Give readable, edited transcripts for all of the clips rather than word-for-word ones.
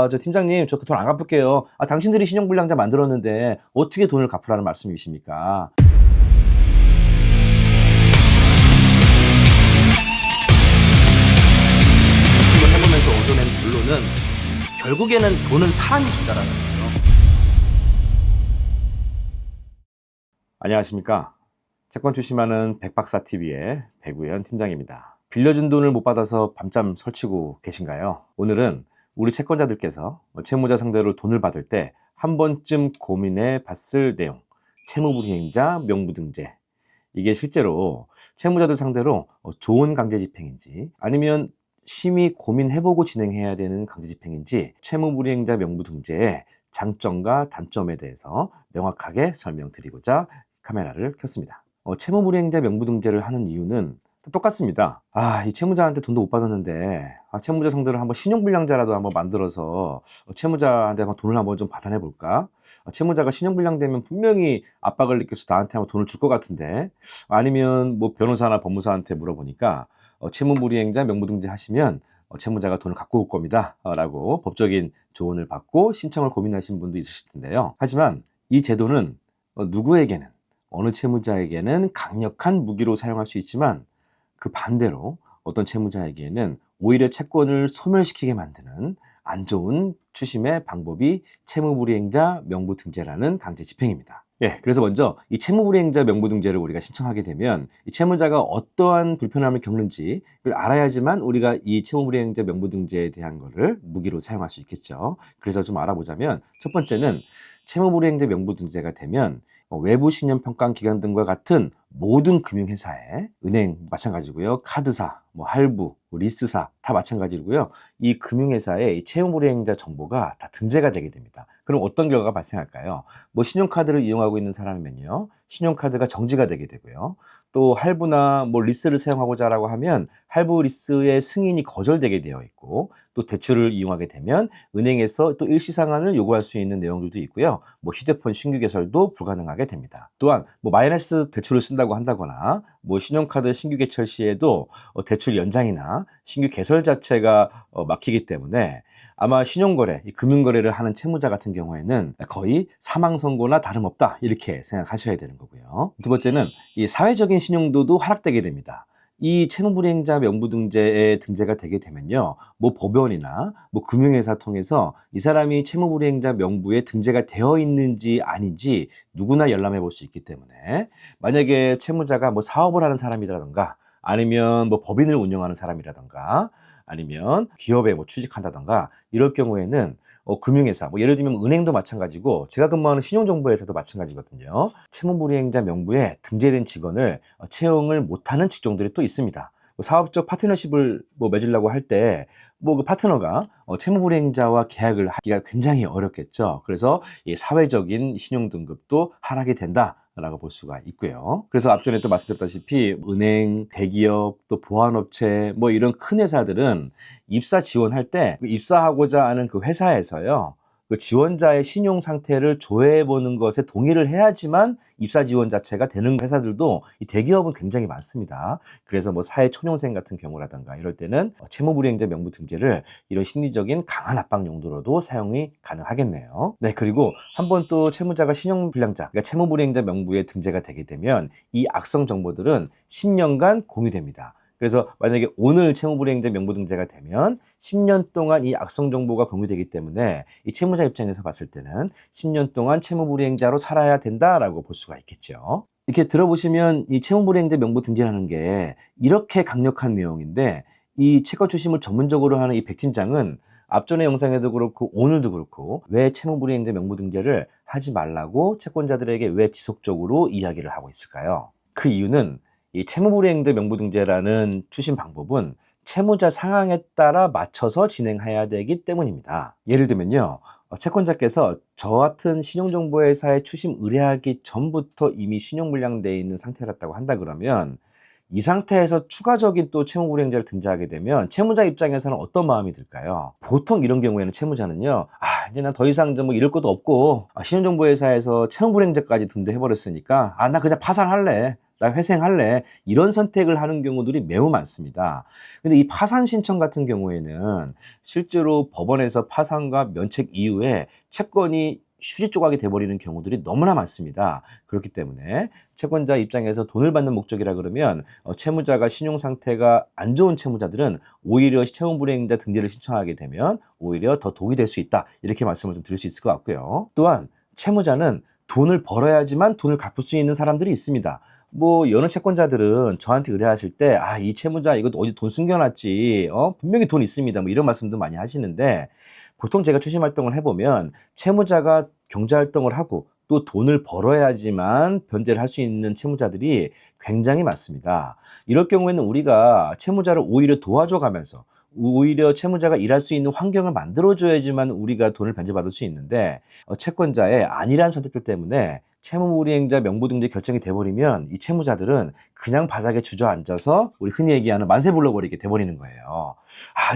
저 팀장님, 저 그 돈 안 갚을게요. 당신들이 신용불량자 만들었는데 어떻게 돈을 갚으라는 말씀이십니까? 이걸 해보면서 얻어낸 결론은 결국에는 돈은 사람이 준다라는 거예요. 안녕하십니까. 채권 추심하는 백박사TV의 배구현 팀장입니다. 빌려준 돈을 못 받아서 밤잠 설치고 계신가요? 오늘은 우리 채권자들께서 채무자 상대로 돈을 받을 때 한 번쯤 고민해 봤을 내용, 채무불이행자 명부등재. 이게 실제로 채무자들 상대로 좋은 강제집행인지 아니면 심히 고민해보고 진행해야 되는 강제집행인지 채무불이행자 명부등재의 장점과 단점에 대해서 명확하게 설명드리고자 카메라를 켰습니다. 채무불이행자 명부등재를 하는 이유는 똑같습니다. 이 채무자한테 돈도 못 받았는데 채무자 상대로 한번 신용불량자라도 한번 만들어서 채무자한테 한번 돈을 한번 좀 받아내 볼까? 채무자가 신용불량되면 분명히 압박을 느껴서 나한테 한번 돈을 줄 것 같은데, 아니면 뭐 변호사나 법무사한테 물어보니까 채무불이행자 명부등재 하시면 채무자가 돈을 갖고 올 겁니다 라고 법적인 조언을 받고 신청을 고민하신 분도 있으실 텐데요. 하지만 이 제도는 누구에게는, 어느 채무자에게는 강력한 무기로 사용할 수 있지만 그 반대로 어떤 채무자에게는 오히려 채권을 소멸시키게 만드는 안 좋은 추심의 방법이 채무불이행자 명부등재라는 강제집행입니다. 그래서 먼저 이 채무불이행자 명부등재를 우리가 신청하게 되면 이 채무자가 어떠한 불편함을 겪는지를 알아야지만 우리가 이 채무불이행자 명부등재에 대한 거를 무기로 사용할 수 있겠죠. 그래서 좀 알아보자면, 첫 번째는 채무불이행자 명부등재가 되면 외부 신용평가 기관 등과 같은 모든 금융회사에, 은행 마찬가지고요, 카드사, 할부, 리스사 다 마찬가지고요, 이 금융회사에 이 채무불이행자 정보가 다 등재가 되게 됩니다. 그럼 어떤 결과가 발생할까요? 신용카드를 이용하고 있는 사람이면요, 신용카드가 정지가 되게 되고요, 또 할부나 리스를 사용하고자 하라고 하면 할부 리스의 승인이 거절되게 되어 있고, 또 대출을 이용하게 되면 은행에서 또 일시상환을 요구할 수 있는 내용들도 있고요, 휴대폰 신규 개설도 불가능하게 됩니다. 또한 마이너스 대출을 쓴다고 한다거나 신용카드 신규 개설 시에도 대출 연장이나 신규 개설 자체가 막히기 때문에 아마 신용거래, 금융거래를 하는 채무자 같은 경우에는 거의 사망선고나 다름없다, 이렇게 생각하셔야 되는 거고요. 두 번째는 이 사회적인 신용도도 하락되게 됩니다. 이 채무불이행자 명부등재에 등재가 되게 되면요, 법원이나 금융회사 통해서 이 사람이 채무불이행자 명부에 등재가 되어 있는지 아닌지 누구나 열람해 볼 수 있기 때문에, 만약에 채무자가 사업을 하는 사람이라던가, 아니면 법인을 운영하는 사람이라던가, 아니면 기업에 취직한다던가, 이럴 경우에는 금융회사, 예를 들면 은행도 마찬가지고 제가 근무하는 신용정보회사도 마찬가지거든요. 채무불이행자 명부에 등재된 직원을 채용을 못하는 직종들이 또 있습니다. 사업적 파트너십을 맺으려고 할 때 그 파트너가 채무불이행자와 계약을 하기가 굉장히 어렵겠죠. 그래서 이 사회적인 신용등급도 하락이 된다 라고 볼 수가 있고요. 그래서 앞전에 또 말씀드렸다시피 은행, 대기업, 또 보안업체 이런 큰 회사들은 입사 지원할 때 입사하고자 하는 그 회사에서요, 그 지원자의 신용 상태를 조회해 보는 것에 동의를 해야지만 입사 지원 자체가 되는 회사들도 이 대기업은 굉장히 많습니다. 그래서 사회초년생 같은 경우라든가 이럴 때는 채무불이행자 명부등재를 이런 심리적인 강한 압박 용도로도 사용이 가능하겠네요. 그리고 한번 또 채무자가 신용불량자, 그러니까 채무불이행자 명부에 등재가 되게 되면 이 악성 정보들은 10년간 공유됩니다. 그래서 만약에 오늘 채무불이행자 명부등재가 되면 10년 동안 이 악성 정보가 공유되기 때문에 이 채무자 입장에서 봤을 때는 10년 동안 채무불이행자로 살아야 된다라고 볼 수가 있겠죠. 이렇게 들어보시면 이 채무불이행자 명부등재라는 게 이렇게 강력한 내용인데, 이 채권 추심을 전문적으로 하는 이 백 팀장은 앞전의 영상에도 그렇고 오늘도 그렇고 왜 채무불이행자 명부등재를 하지 말라고 채권자들에게 왜 지속적으로 이야기를 하고 있을까요? 그 이유는 이 채무불이행자 명부등재라는 추심 방법은 채무자 상황에 따라 맞춰서 진행해야 되기 때문입니다. 예를 들면요, 채권자께서 저 같은 신용정보회사에 추심 의뢰하기 전부터 이미 신용불량되어 있는 상태였다고 한다 그러면, 이 상태에서 추가적인 또 채무불이행자를 등재하게 되면 채무자 입장에서는 어떤 마음이 들까요? 보통 이런 경우에는 채무자는요, 이제 난 더 이상 이럴 것도 없고 신용정보회사에서 채무불이행자까지 등재해버렸으니까 나 그냥 파산할래, 나 회생할래. 이런 선택을 하는 경우들이 매우 많습니다. 근데 이 파산 신청 같은 경우에는 실제로 법원에서 파산과 면책 이후에 채권이 휴지 조각이 돼버리는 경우들이 너무나 많습니다. 그렇기 때문에 채권자 입장에서 돈을 받는 목적이라 그러면 채무자가 신용 상태가 안 좋은 채무자들은 오히려 채무불이행자 등재를 신청하게 되면 오히려 더 독이 될 수 있다. 이렇게 말씀을 좀 드릴 수 있을 것 같고요. 또한 채무자는 돈을 벌어야지만 돈을 갚을 수 있는 사람들이 있습니다. 뭐 여러 채권자들은 저한테 의뢰하실 때 이 채무자 이거 어디 돈 숨겨놨지, 분명히 돈 있습니다, 뭐 이런 말씀도 많이 하시는데, 보통 제가 추심 활동을 해보면 채무자가 경제 활동을 하고 또 돈을 벌어야지만 변제를 할 수 있는 채무자들이 굉장히 많습니다. 이럴 경우에는 우리가 채무자를 오히려 도와줘 가면서 오히려 채무자가 일할 수 있는 환경을 만들어줘야지만 우리가 돈을 변제받을 수 있는데, 채권자의 안일한 선택들 때문에 채무불이행자 명부등재 결정이 돼버리면 이 채무자들은 그냥 바닥에 주저앉아서 우리 흔히 얘기하는 만세 불러버리게 돼버리는 거예요.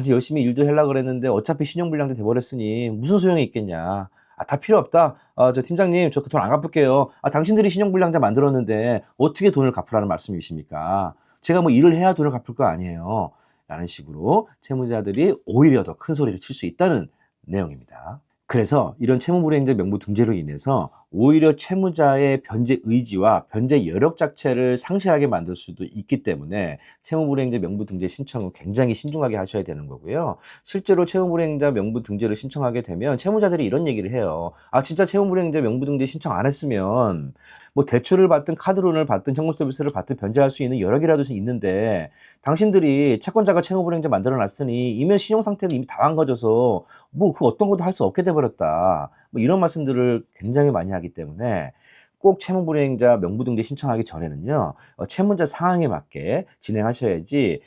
이제 열심히 일도 하려고 그랬는데 어차피 신용불량도 돼버렸으니 무슨 소용이 있겠냐. 다 필요 없다. 저 팀장님, 저 그 돈 안 갚을게요. 당신들이 신용불량자 만들었는데 어떻게 돈을 갚으라는 말씀이십니까? 제가 뭐 일을 해야 돈을 갚을 거 아니에요. 라는 식으로 채무자들이 오히려 더 큰 소리를 칠 수 있다는 내용입니다. 그래서 이런 채무불이행자 명부 등재로 인해서 오히려 채무자의 변제 의지와 변제 여력 자체를 상실하게 만들 수도 있기 때문에 채무불이행자 명부 등재 신청은 굉장히 신중하게 하셔야 되는 거고요. 실제로 채무불이행자 명부 등재를 신청하게 되면 채무자들이 이런 얘기를 해요. 진짜 채무불이행자 명부 등재 신청 안 했으면 뭐 대출을 받든 카드론을 받든 현금 서비스를 받든 변제할 수 있는 여력이라도 있는데, 당신들이 채권자가 채무불이행자 만들어 놨으니 이면 신용 상태도 이미 다 망가져서 뭐 그 어떤 것도 할 수 없게 돼버렸다. 뭐 이런 말씀들을 굉장히 많이 하기 때문에 꼭 채무불이행자 명부등재 신청하기 전에는요, 채무자 상황에 맞게 진행하셔야지.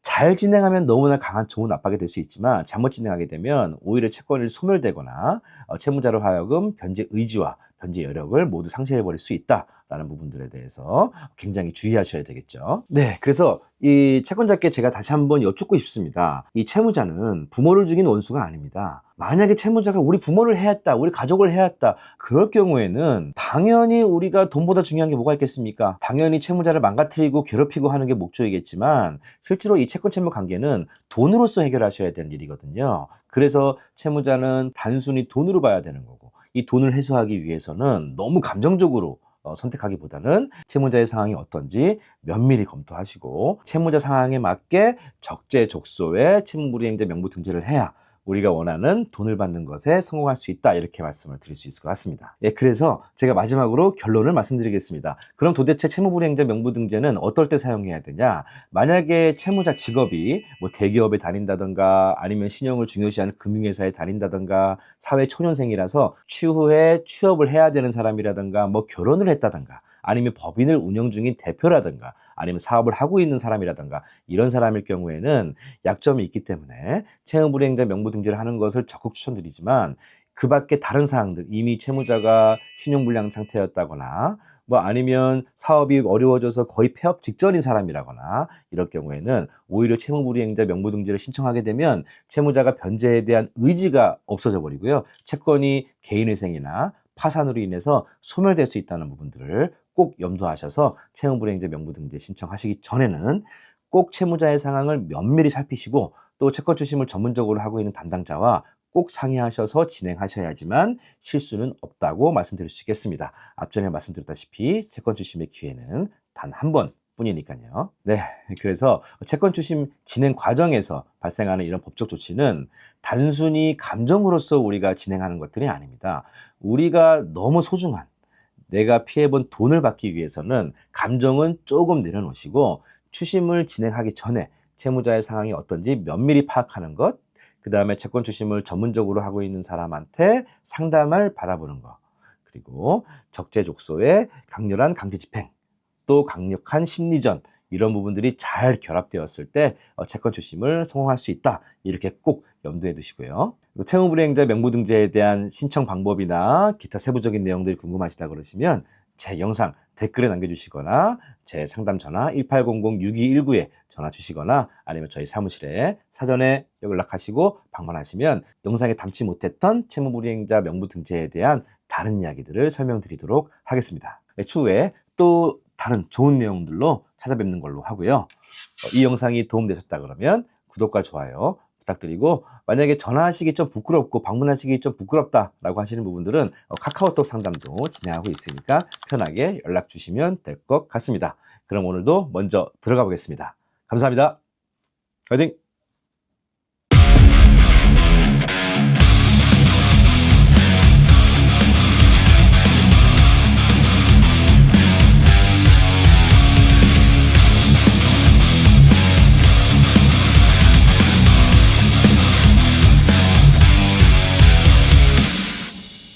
잘 진행하면 너무나 강한 좋은 압박이 될 수 있지만 잘못 진행하게 되면 오히려 채권이 소멸되거나 채무자로 하여금 변제 의지와 변제 여력을 모두 상실해버릴 수 있다라는 부분들에 대해서 굉장히 주의하셔야 되겠죠. 네, 그래서 이 채권자께 제가 다시 한번 여쭙고 싶습니다. 이 채무자는 부모를 죽인 원수가 아닙니다. 만약에 채무자가 우리 부모를 해했다, 우리 가족을 해했다, 그럴 경우에는 당연히 우리가 돈보다 중요한 게 뭐가 있겠습니까? 당연히 채무자를 망가뜨리고 괴롭히고 하는 게 목적이겠지만 실제로 이 채권 채무 관계는 돈으로서 해결하셔야 되는 일이거든요. 그래서 채무자는 단순히 돈으로 봐야 되는 거고, 이 돈을 해소하기 위해서는 너무 감정적으로 선택하기보다는 채무자의 상황이 어떤지 면밀히 검토하시고 채무자 상황에 맞게 적재적소에 채무불이행자 명부 등재를 해야 우리가 원하는 돈을 받는 것에 성공할 수 있다, 이렇게 말씀을 드릴 수 있을 것 같습니다. 그래서 제가 마지막으로 결론을 말씀드리겠습니다. 그럼 도대체 채무불이행자 명부등재는 어떨 때 사용해야 되냐? 만약에 채무자 직업이 뭐 대기업에 다닌다던가 아니면 신용을 중요시하는 금융회사에 다닌다던가 사회초년생이라서 추후에 취업을 해야 되는 사람이라던가 뭐 결혼을 했다던가 아니면 법인을 운영 중인 대표라든가 아니면 사업을 하고 있는 사람이라든가 이런 사람일 경우에는 약점이 있기 때문에 채무불이행자 명부등재를 하는 것을 적극 추천드리지만, 그 밖에 다른 사항들, 이미 채무자가 신용불량 상태였다거나 뭐 아니면 사업이 어려워져서 거의 폐업 직전인 사람이라거나 이럴 경우에는 오히려 채무불이행자 명부등재를 신청하게 되면 채무자가 변제에 대한 의지가 없어져 버리고요, 채권이 개인회생이나 파산으로 인해서 소멸될 수 있다는 부분들을 꼭 염두하셔서 채무불이행자 명부등재 신청하시기 전에는 꼭 채무자의 상황을 면밀히 살피시고 또 채권 추심을 전문적으로 하고 있는 담당자와 꼭 상의하셔서 진행하셔야지만 실수는 없다고 말씀드릴 수 있겠습니다. 앞전에 말씀드렸다시피 채권 추심의 기회는 단 한 번 뿐이니까요. 네, 그래서 채권 추심 진행 과정에서 발생하는 이런 법적 조치는 단순히 감정으로서 우리가 진행하는 것들이 아닙니다. 우리가 너무 소중한 내가 피해본 돈을 받기 위해서는 감정은 조금 내려놓으시고 추심을 진행하기 전에 채무자의 상황이 어떤지 면밀히 파악하는 것, 그 다음에 채권 추심을 전문적으로 하고 있는 사람한테 상담을 받아보는 것, 그리고 적재적소의 강렬한 강제 집행, 또 강력한 심리전, 이런 부분들이 잘 결합되었을 때 채권 추심을 성공할 수 있다, 이렇게 꼭 염두에 두시고요. 채무불이행자 명부등재에 대한 신청 방법이나 기타 세부적인 내용들이 궁금하시다 그러시면 제 영상 댓글에 남겨주시거나 제 상담 전화 1800-6219에 전화 주시거나 아니면 저희 사무실에 사전에 연락하시고 방문하시면 영상에 담지 못했던 채무불이행자 명부등재에 대한 다른 이야기들을 설명드리도록 하겠습니다. 추후에 또 다른 좋은 내용들로 찾아뵙는 걸로 하고요. 이 영상이 도움되셨다 그러면 구독과 좋아요 부탁드리고, 만약에 전화하시기 좀 부끄럽고 방문하시기 좀 부끄럽다라고 하시는 부분들은 카카오톡 상담도 진행하고 있으니까 편하게 연락 주시면 될 것 같습니다. 그럼 오늘도 먼저 들어가 보겠습니다. 감사합니다. 화이팅!